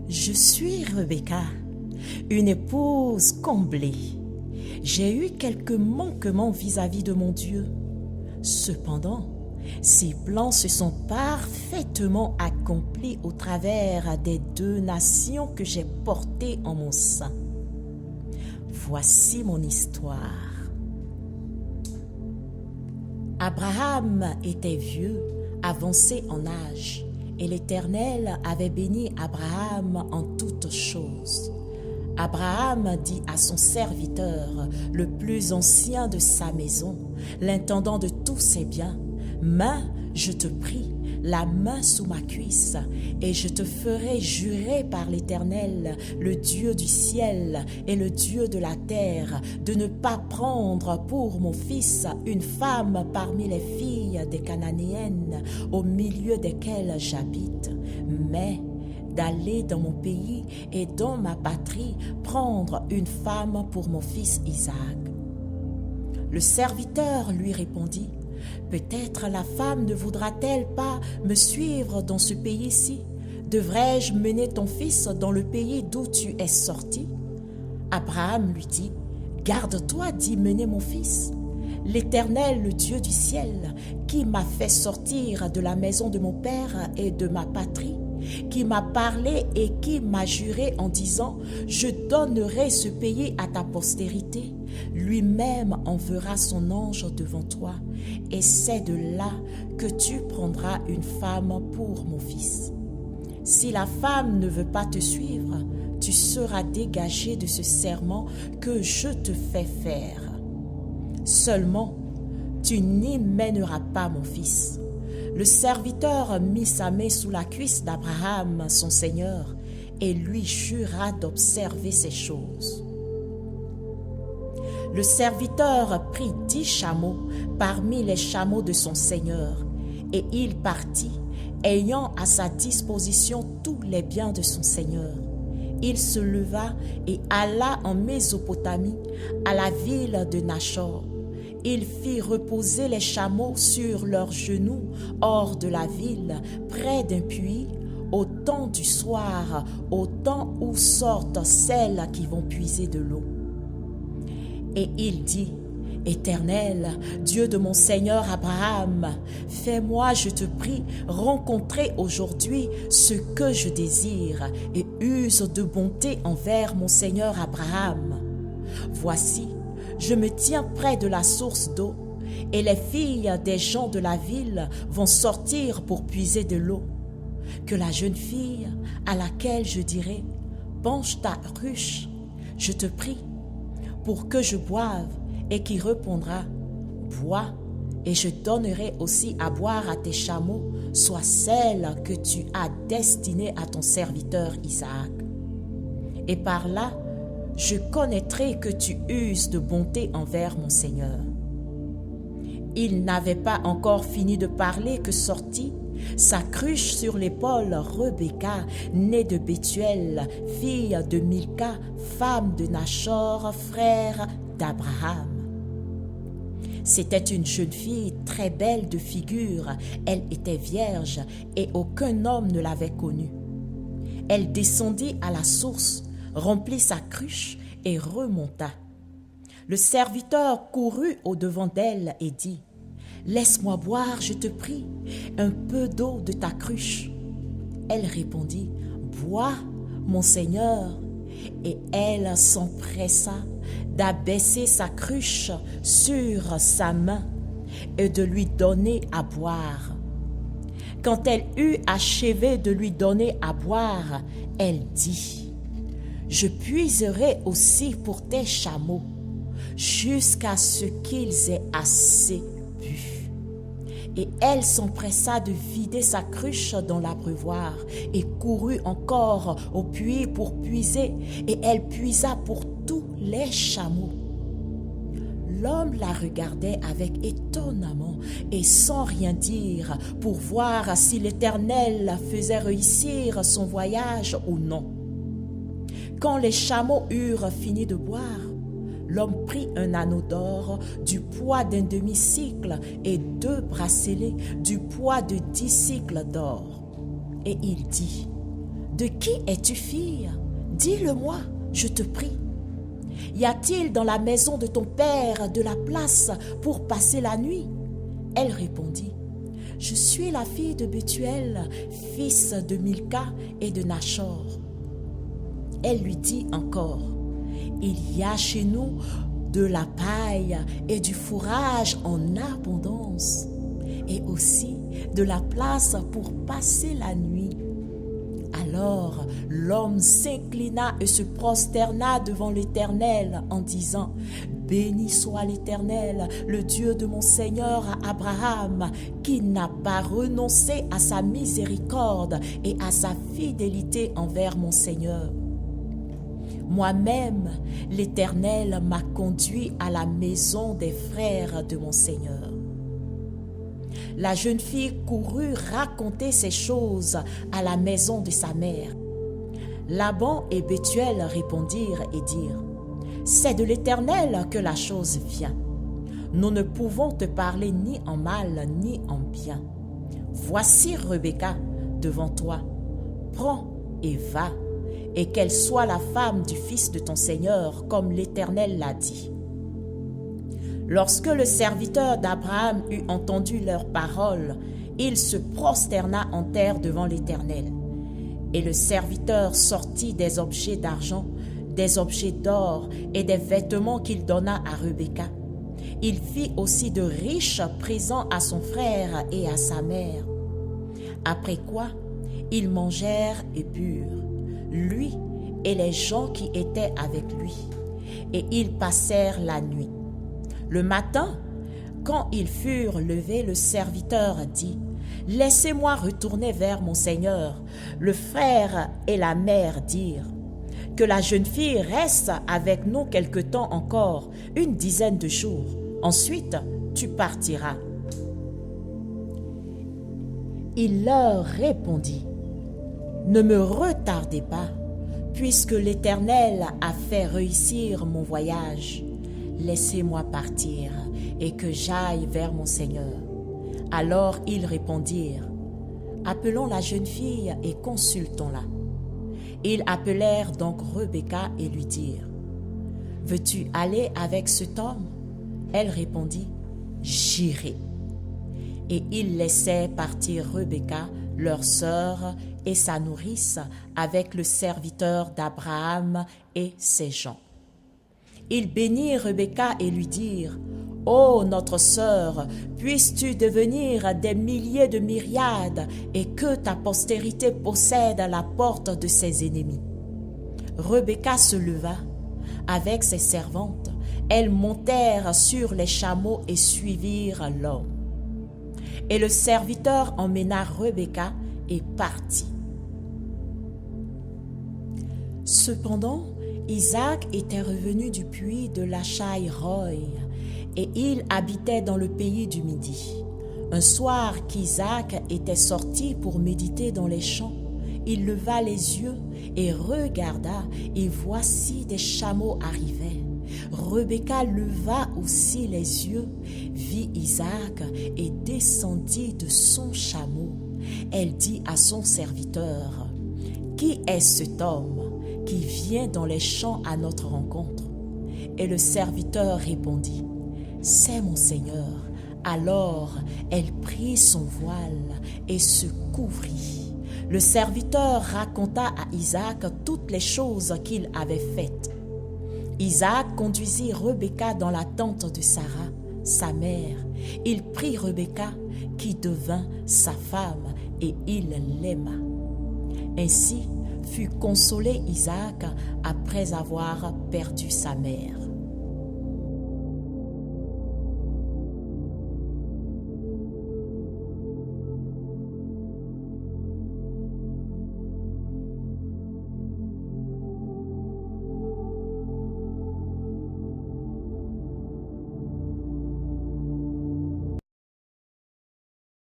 Je suis Rebecca, une épouse comblée. J'ai eu quelques manquements vis-à-vis de mon Dieu. Cependant, ses plans se sont parfaitement accomplis au travers des 2 nations que j'ai portées en mon sein. Voici mon histoire. Abraham était vieux, avancé en âge, et l'Éternel avait béni Abraham en toutes choses. Abraham dit à son serviteur, le plus ancien de sa maison, l'intendant de tous ses biens, « Main, je te prie, la main sous ma cuisse, et je te ferai jurer par l'Éternel, le Dieu du ciel et le Dieu de la terre, de ne pas prendre pour mon fils une femme parmi les filles des Cananéennes, au milieu desquelles j'habite, mais d'aller dans mon pays et dans ma patrie prendre une femme pour mon fils Isaac. » Le serviteur lui répondit, « Peut-être la femme ne voudra-t-elle pas me suivre dans ce pays-ci? Devrais-je mener ton fils dans le pays d'où tu es sorti? » Abraham lui dit, « Garde-toi d'y mener mon fils. L'Éternel, le Dieu du ciel, qui m'a fait sortir de la maison de mon père et de ma patrie, qui m'a parlé et qui m'a juré en disant « Je donnerai ce pays à ta postérité », lui-même enverra son ange devant toi, et c'est de là que tu prendras une femme pour mon fils. Si la femme ne veut pas te suivre, tu seras dégagé de ce serment que je te fais faire. Seulement, tu n'y mèneras pas mon fils. » Le serviteur mit sa main sous la cuisse d'Abraham, son seigneur, et lui jura d'observer ces choses. Le serviteur prit 10 chameaux parmi les chameaux de son seigneur, et il partit, ayant à sa disposition tous les biens de son seigneur. Il se leva et alla en Mésopotamie, à la ville de Nachor. Il fit reposer les chameaux sur leurs genoux hors de la ville, près d'un puits, au temps du soir, au temps où sortent celles qui vont puiser de l'eau. Et il dit, « Éternel, Dieu de mon Seigneur Abraham, fais-moi, je te prie, rencontrer aujourd'hui ce que je désire et use de bonté envers mon Seigneur Abraham. Voici, je me tiens près de la source d'eau, et les filles des gens de la ville vont sortir pour puiser de l'eau. Que la jeune fille à laquelle je dirai, penche ta ruche, je te prie, pour que je boive, et qui répondra, bois, et je donnerai aussi à boire à tes chameaux, soit celle que tu as destinée à ton serviteur Isaac. Et par là, je connaîtrai que tu uses de bonté envers mon Seigneur. » Il n'avait pas encore fini de parler que sortit, sa cruche sur l'épaule, Rebecca, née de Bethuel, fille de Milca, femme de Nachor, frère d'Abraham. C'était une jeune fille très belle de figure, elle était vierge et aucun homme ne l'avait connue. Elle descendit à la source, remplit sa cruche et remonta. Le serviteur courut au-devant d'elle et dit, « Laisse-moi boire, je te prie, un peu d'eau de ta cruche. » Elle répondit, « Bois, mon Seigneur. » Et elle s'empressa d'abaisser sa cruche sur sa main et de lui donner à boire. Quand elle eut achevé de lui donner à boire, elle dit, « Je puiserai aussi pour tes chameaux, jusqu'à ce qu'ils aient assez bu. » Et elle s'empressa de vider sa cruche dans l'abreuvoir et courut encore au puits pour puiser, et elle puisa pour tous les chameaux. L'homme la regardait avec étonnement et sans rien dire pour voir si l'Éternel faisait réussir son voyage ou non. Quand les chameaux eurent fini de boire, l'homme prit un anneau d'or du poids d'un demi-cycle et 2 bracelets du poids de 10 cycles d'or. Et il dit, de qui es-tu fille? Dis-le-moi, je te prie. Y a-t-il dans la maison de ton père de la place pour passer la nuit? Elle répondit, je suis la fille de Bethuel, fils de Milca et de Nachor. Elle lui dit encore, il y a chez nous de la paille et du fourrage en abondance, et aussi de la place pour passer la nuit. Alors l'homme s'inclina et se prosterna devant l'Éternel en disant, béni soit l'Éternel, le Dieu de mon Seigneur Abraham, qui n'a pas renoncé à sa miséricorde et à sa fidélité envers mon Seigneur. Moi-même, l'Éternel m'a conduit à la maison des frères de mon Seigneur. La jeune fille courut raconter ces choses à la maison de sa mère. Laban et Bethuel répondirent et dirent, c'est de l'Éternel que la chose vient. Nous ne pouvons te parler ni en mal ni en bien. Voici Rebecca devant toi. Prends et va, et qu'elle soit la femme du fils de ton Seigneur, comme l'Éternel l'a dit. Lorsque le serviteur d'Abraham eut entendu leurs paroles, il se prosterna en terre devant l'Éternel. Et le serviteur sortit des objets d'argent, des objets d'or et des vêtements qu'il donna à Rebecca. Il fit aussi de riches présents à son frère et à sa mère. Après quoi, ils mangèrent et burent, lui et les gens qui étaient avec lui, et ils passèrent la nuit. Le matin, quand ils furent levés, le serviteur dit, « Laissez-moi retourner vers mon Seigneur. » Le frère et la mère dirent, « Que la jeune fille reste avec nous quelque temps encore, 10 de jours. Ensuite, tu partiras. » Il leur répondit, « Ne me retardez pas, puisque l'Éternel a fait réussir mon voyage. Laissez-moi partir et que j'aille vers mon Seigneur. » Alors ils répondirent, « Appelons la jeune fille et consultons-la. » Ils appelèrent donc Rebecca et lui dirent, « Veux-tu aller avec cet homme? » Elle répondit, « J'irai. » Et ils laissaient partir Rebecca, leur sœur, et sa nourrice avec le serviteur d'Abraham et ses gens. Ils bénirent Rebecca et lui dirent, « Ô notre sœur, puisses-tu devenir des milliers de myriades et que ta postérité possède la porte de ses ennemis. » Rebecca se leva avec ses servantes. Elles montèrent sur les chameaux et suivirent l'homme. Et le serviteur emmena Rebecca et partit. Cependant, Isaac était revenu du puits de Lachaï-Roï, et il habitait dans le pays du Midi. Un soir qu'Isaac était sorti pour méditer dans les champs, il leva les yeux et regarda, et voici des chameaux arrivaient. Rebecca leva aussi les yeux, vit Isaac et descendit de son chameau. Elle dit à son serviteur, « Qui est cet homme qui vient dans les champs à notre rencontre? » Et le serviteur répondit, « C'est mon Seigneur. » Alors elle prit son voile et se couvrit. Le serviteur raconta à Isaac toutes les choses qu'il avait faites. Isaac conduisit Rebecca dans la tente de Sarah, sa mère. Il prit Rebecca, qui devint sa femme, et il l'aima. Ainsi fut consolé Isaac après avoir perdu sa mère.